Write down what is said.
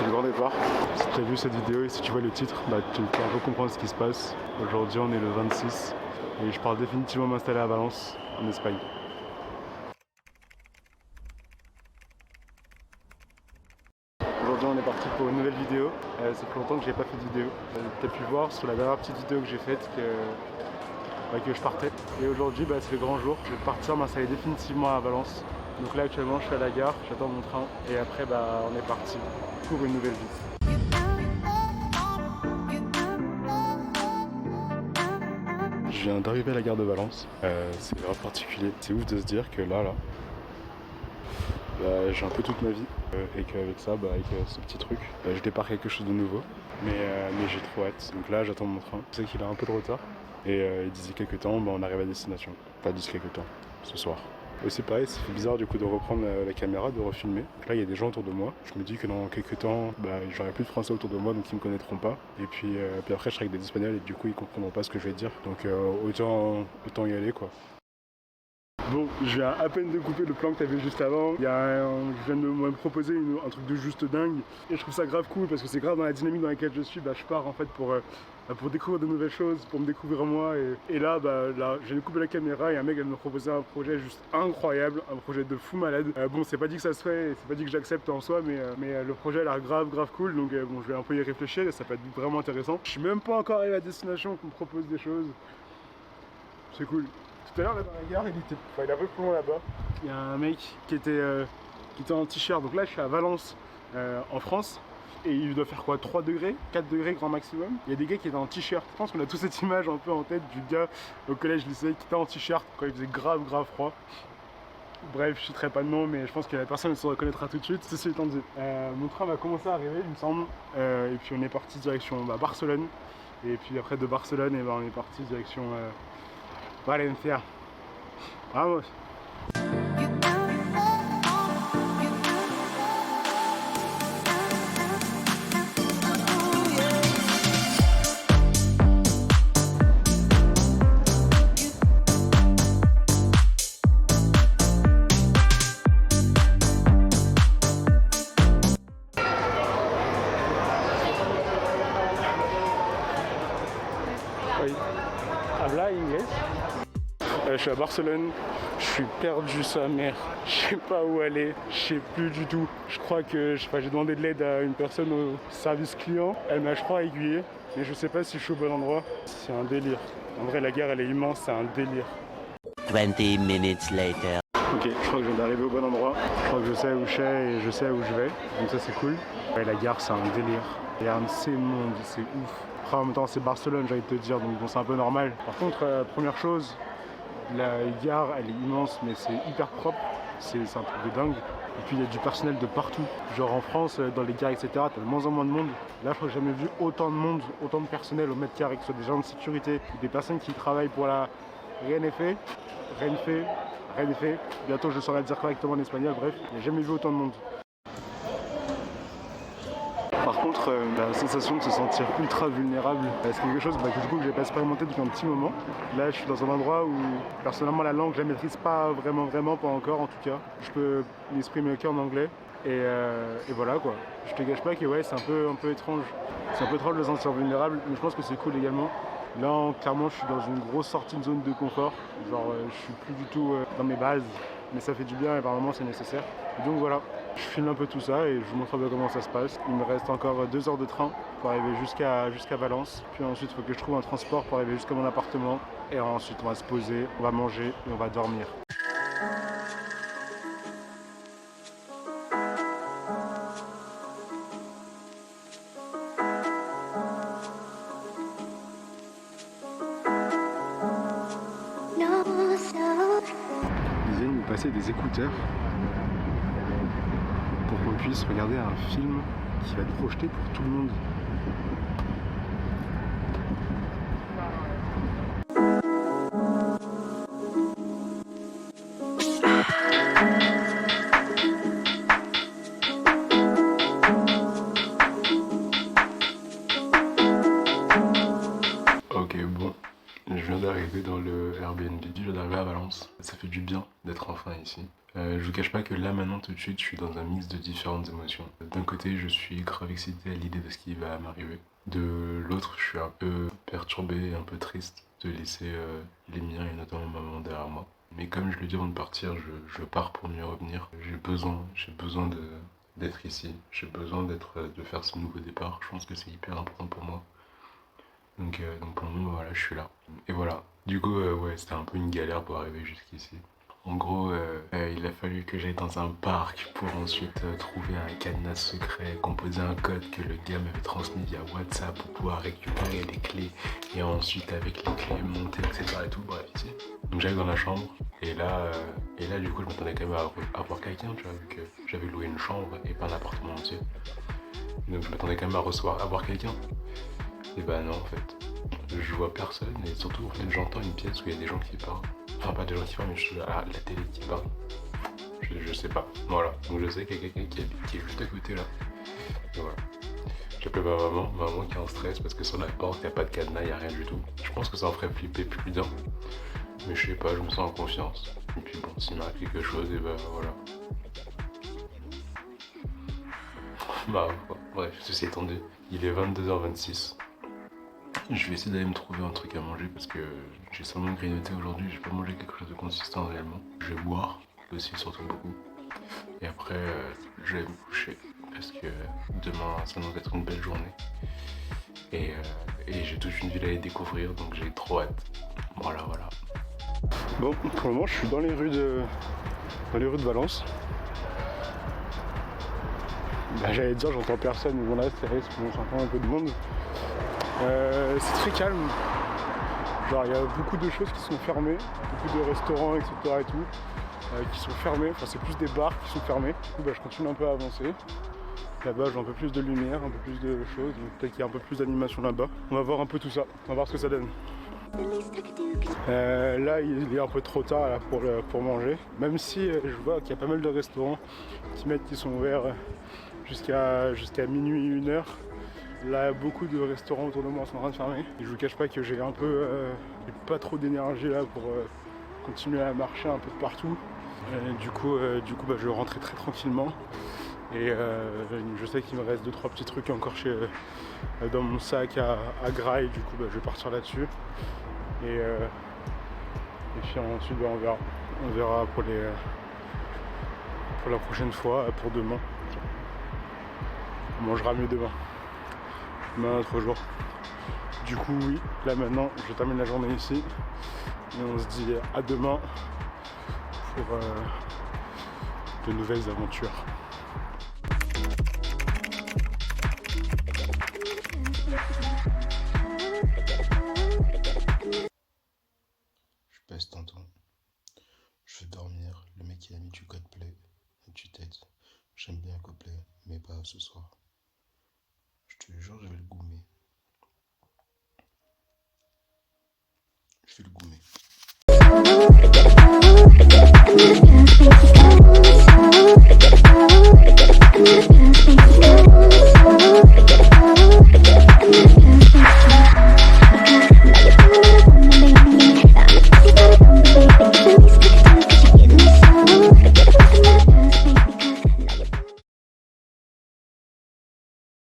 du grand départ. Si tu as vu cette vidéo et si tu vois le titre, tu peux un peu comprendre ce qui se passe. Aujourd'hui on est le 26 et je pars définitivement m'installer à Valence, en Espagne. Aujourd'hui on est parti pour une nouvelle vidéo. Ça fait longtemps que j'ai pas fait de vidéo. Tu as pu voir sur la dernière petite vidéo que j'ai faite que je partais. Et aujourd'hui c'est le grand jour. Je vais partir m'installer définitivement à Valence. Donc là actuellement je suis à la gare, j'attends mon train et après on est parti pour une nouvelle vie. Je viens d'arriver à la gare de Valence, c'est grave particulier. C'est ouf de se dire que là j'ai un peu toute ma vie et qu'avec ça, avec ce petit truc, je départ quelque chose de nouveau. Mais j'ai trop hâte. Donc là j'attends mon train. Je sais qu'il a un peu de retard et il disait quelques temps, on arrive à destination. Enfin d'ici quelques temps, ce soir. Et c'est pareil, ça fait bizarre du coup de reprendre la caméra, de refilmer. Donc là il y a des gens autour de moi. Je me dis que dans quelques temps, j'aurai plus de Français autour de moi donc ils me connaîtront pas. Et puis après je serai avec des Espagnols et du coup ils comprendront pas ce que je vais dire. Donc autant y aller quoi. Bon, je viens à peine de couper le plan que tu as vu juste avant. Je viens de me proposer un truc de juste dingue. Et je trouve ça grave cool parce que c'est grave dans la dynamique dans laquelle je suis. Je pars en fait pour découvrir de nouvelles choses, pour me découvrir moi. Et là, j'ai coupé la caméra et un mec vient de me proposer un projet juste incroyable, un projet de fou malade. Bon, c'est pas dit que ça se fait, c'est pas dit que j'accepte en soi, mais le projet a l'air grave cool. Donc je vais un peu y réfléchir et ça peut être vraiment intéressant. Je suis même pas encore arrivé à destination qu'on me propose des choses. C'est cool. Tout à l'heure, là dans la gare, il est un peu plus loin là-bas. Il y a un mec qui était en t-shirt. Donc là, je suis à Valence, en France. Et il doit faire quoi, 3 degrés, 4 degrés grand maximum. Il y a des gars qui étaient en t-shirt. Je pense qu'on a tous cette image un peu en tête du gars au collège, lycée qui était en t-shirt quand il faisait grave froid. Bref, je citerai pas de nom, mais je pense que la personne se reconnaîtra tout de suite. Ceci étant dit, mon train va commencer à arriver, il me semble. Et puis on est parti direction Barcelone. Et puis après de Barcelone, on est parti direction Valencia. Vamos. Oui. Habla inglés. Je suis à Barcelone, je suis perdu sa mère, je sais pas où aller, je sais plus du tout. Je crois que j'ai demandé de l'aide à une personne au service client, elle m'a je crois aiguillé, mais je sais pas si je suis au bon endroit. C'est un délire. En vrai la gare elle est immense, c'est un délire. 20 minutes later. Ok, je crois que je viens d'arriver au bon endroit, je crois que je sais où je suis et je sais où je vais, donc ça c'est cool. Ouais, la gare c'est un délire, regarde c'est monde, c'est ouf. Après en même temps c'est Barcelone j'ai envie de te dire, donc bon c'est un peu normal. Par contre première chose, la gare elle est immense mais c'est hyper propre, c'est un truc de dingue. Et puis il y a du personnel de partout. Genre en France, dans les gares etc, t'as de moins en moins de monde. Là je crois que j'ai jamais vu autant de monde, autant de personnel au mètre carré, que ce soit des gens de sécurité, des personnes qui travaillent pour la... Rien n'est fait, rien n'est fait, rien n'est fait. Bientôt je saurai le dire correctement en espagnol, bref, j'ai jamais vu autant de monde. Par contre, la sensation de se sentir ultra vulnérable, c'est quelque chose que j'ai pas expérimenté depuis un petit moment. Là, je suis dans un endroit où, personnellement, la langue, je la maîtrise pas vraiment, pas encore en tout cas. Je peux m'exprimer en anglais et voilà quoi. Je te gâche pas que ouais, c'est un peu étrange. C'est un peu étrange de se sentir vulnérable, mais je pense que c'est cool également. Là, clairement, je suis dans une grosse sortie de zone de confort. Genre, je suis plus du tout dans mes bases, mais ça fait du bien et par moments c'est nécessaire. Et donc voilà. Je filme un peu tout ça et je vous montre un peu comment ça se passe. Il me reste encore 2 heures de train pour arriver jusqu'à Valence. Puis ensuite, il faut que je trouve un transport pour arriver jusqu'à mon appartement. Et ensuite, on va se poser, on va manger et on va dormir. Ils viennent nous passer des écouteurs pour qu'on puisse regarder un film qui va être projeté pour tout le monde. Ok, bon, je viens d'arriver dans le Airbnb, je viens d'arriver à Valence. Ça fait du bien d'être enfin ici. Je vous cache pas que là maintenant tout de suite je suis dans un mix de différentes émotions. D'un côté je suis grave excité à l'idée de ce qui va m'arriver. De l'autre je suis un peu perturbé et un peu triste de laisser les miens et notamment ma maman derrière moi. Mais comme je le dis avant de partir, je pars pour mieux revenir. J'ai besoin d'être ici. J'ai besoin de faire ce nouveau départ. Je pense que c'est hyper important pour moi. Donc pour le moment, voilà, je suis là. Et voilà. Du coup, ouais, c'était un peu une galère pour arriver jusqu'ici. En gros, il a fallu que j'aille dans un parc pour ensuite trouver un cadenas secret, composer un code que le gars m'avait transmis via WhatsApp pour pouvoir récupérer les clés et ensuite avec les clés monter, etc. et tout, bref, ici. Donc j'arrive dans la chambre et là du coup, je m'attendais quand même à voir quelqu'un, tu vois, vu que j'avais loué une chambre et pas un appartement entier. Donc je m'attendais quand même à voir quelqu'un. Et bah non, en fait, je vois personne et surtout, en fait, j'entends une pièce où il y a des gens qui parlent. Enfin, pas des gens qui parlent, mais la télé qui parle. Je sais pas. Voilà. Donc je sais qu'il y a quelqu'un qui est juste à côté là. Et voilà. J'appelle ma maman qui est en stress parce que sur la porte, il n'y a pas de cadenas, il n'y a rien du tout. Je pense que ça en ferait flipper plus d'un. Mais je sais pas, je me sens en confiance. Et puis bon, s'il m'arrive quelque chose, et bah voilà. Bah, bref, ceci étant dit, il est 22h26. Je vais essayer d'aller me trouver un truc à manger parce que j'ai seulement grignoté aujourd'hui, j'ai pas mangé quelque chose de consistant réellement. Je vais boire, aussi surtout beaucoup. Et après, je vais me coucher parce que demain, ça nous être une belle journée. Et j'ai toute une ville à aller découvrir, donc j'ai trop hâte. Voilà. Bon, pour le moment, je suis dans les rues de Valence. Bah, j'allais dire, j'entends personne, mais bon là, c'est vrai, j'entends un peu de monde. C'est très calme. Genre, il y a beaucoup de choses qui sont fermées, beaucoup de restaurants, etc. et tout, qui sont fermés. Enfin, c'est plus des bars qui sont fermés. Du coup, bah, je continue un peu à avancer. Là-bas, j'ai un peu plus de lumière, un peu plus de choses. Donc, peut-être qu'il y a un peu plus d'animation là-bas. On va voir un peu tout ça. On va voir ce que ça donne. Là, il est un peu trop tard là, pour manger. Même si je vois qu'il y a pas mal de restaurants qui sont ouverts jusqu'à minuit, 1h. Là, beaucoup de restaurants autour de moi sont en train de fermer. Et je vous cache pas que j'ai pas trop d'énergie là pour continuer à marcher un peu de partout. Du coup, bah, je vais rentrer très tranquillement. Et je sais qu'il me reste 2-3 petits trucs encore dans mon sac à graille. Du coup, bah, je vais partir là-dessus. Et puis ensuite, bah, on verra pour la prochaine fois, pour demain. On mangera mieux demain. Un autre jour. Du coup, oui, là maintenant, je termine la journée ici. Et on se dit à demain pour de nouvelles aventures. Je passe tonton. Je veux dormir. Le mec il a mis du Coldplay, du tête. J'aime bien Coldplay, mais pas ce soir. Je te jure, je vais le goumer. Je vais le goumer.